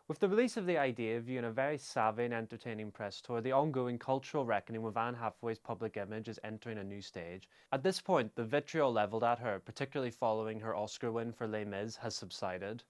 With the release of The Idea of You and a very savvy and entertaining press tour, the ongoing cultural reckoning with Anne Hathaway's public image is entering a new stage. At this point, the vitriol levelled at her, particularly following her Oscar win for Les Mis, has subsided.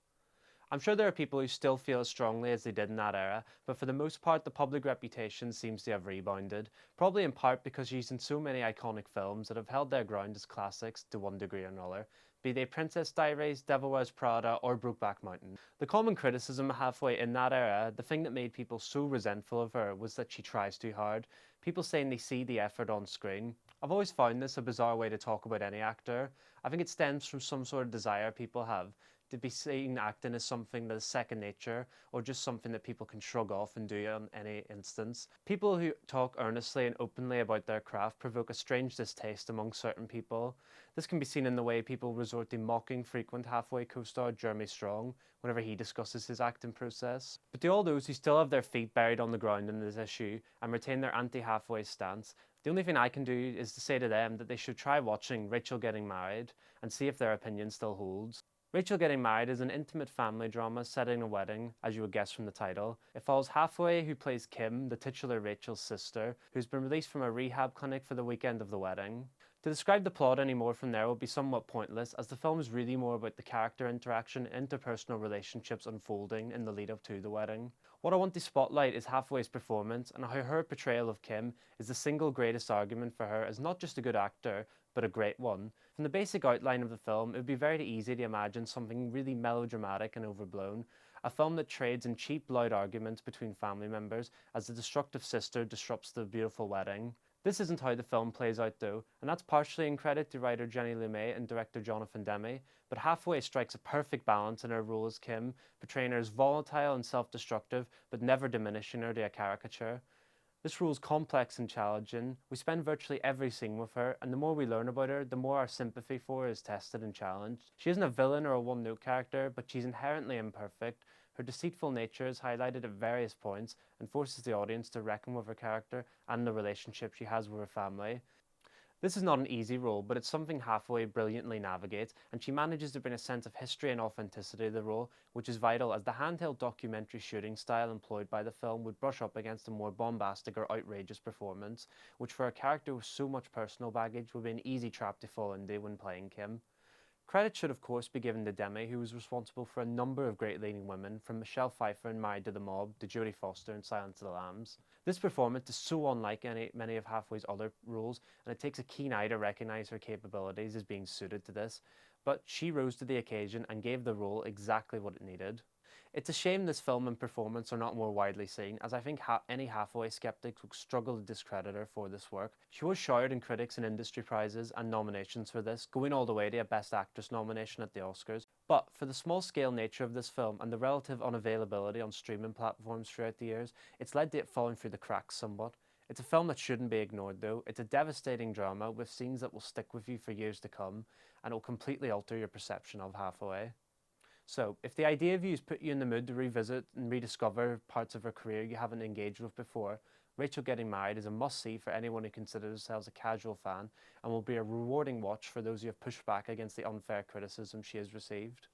I'm sure there are people who still feel as strongly as they did in that era, but for the most part, the public reputation seems to have rebounded, probably in part because she's in so many iconic films that have held their ground as classics to one degree or another, be they Princess Diaries, Devil Wears Prada, or Brokeback Mountain. The common criticism halfway in that era, the thing that made people so resentful of her, was that she tries too hard. People saying they see the effort on screen. I've always found this a bizarre way to talk about any actor. I think it stems from some sort of desire people have to be seen acting as something that is second nature or just something that people can shrug off and do in any instance. People who talk earnestly and openly about their craft provoke a strange distaste among certain people. This can be seen in the way people resort to mocking frequent halfway co-star Jeremy Strong whenever he discusses his acting process. But to all those who still have their feet buried on the ground in this issue and retain their anti-halfway stance, the only thing I can do is to say to them that they should try watching Rachel Getting Married and see if their opinion still holds. Rachel Getting Married is an intimate family drama set in a wedding, as you would guess from the title. It follows Hathaway, who plays Kim, the titular Rachel's sister, who's been released from a rehab clinic for the weekend of the wedding. To describe the plot any more from there would be somewhat pointless, as the film is really more about the character interaction and interpersonal relationships unfolding in the lead up to the wedding. What I want to spotlight is Hathaway's performance and how her portrayal of Kim is the single greatest argument for her as not just a good actor, but a great one. From the basic outline of the film, it would be very easy to imagine something really melodramatic and overblown, a film that trades in cheap, loud arguments between family members as the destructive sister disrupts the beautiful wedding. This isn't how the film plays out though, and that's partially in credit to writer Jenny Lumet and director Jonathan Demme, but Hathaway strikes a perfect balance in her role as Kim, portraying her as volatile and self-destructive, but never diminishing her to a caricature. This role is complex and challenging. We spend virtually every scene with her, and the more we learn about her, the more our sympathy for her is tested and challenged. She isn't a villain or a one-note character, but she's inherently imperfect. Her deceitful nature is highlighted at various points and forces the audience to reckon with her character and the relationship she has with her family. This is not an easy role, but it's something Hathaway brilliantly navigates, and she manages to bring a sense of history and authenticity to the role, which is vital as the handheld documentary shooting style employed by the film would brush up against a more bombastic or outrageous performance, which for a character with so much personal baggage would be an easy trap to fall into when playing Kim. Credit should of course be given to Demme, who was responsible for a number of great leading women, from Michelle Pfeiffer in Married to the Mob to Jodie Foster in Silence of the Lambs. This performance is so unlike many of Hathaway's other roles, and it takes a keen eye to recognise her capabilities as being suited to this, but she rose to the occasion and gave the role exactly what it needed. It's a shame this film and performance are not more widely seen, as I think any Hathaway skeptics would struggle to discredit her for this work. She was showered in critics and industry prizes and nominations for this, going all the way to a Best Actress nomination at the Oscars. But for the small-scale nature of this film and the relative unavailability on streaming platforms throughout the years, it's led to it falling through the cracks somewhat. It's a film that shouldn't be ignored though. It's a devastating drama with scenes that will stick with you for years to come, and it will completely alter your perception of Hathaway. So, if the idea of you has put you in the mood to revisit and rediscover parts of her career you haven't engaged with before, Rachel Getting Married is a must-see for anyone who considers themselves a casual fan, and will be a rewarding watch for those who have pushed back against the unfair criticism she has received.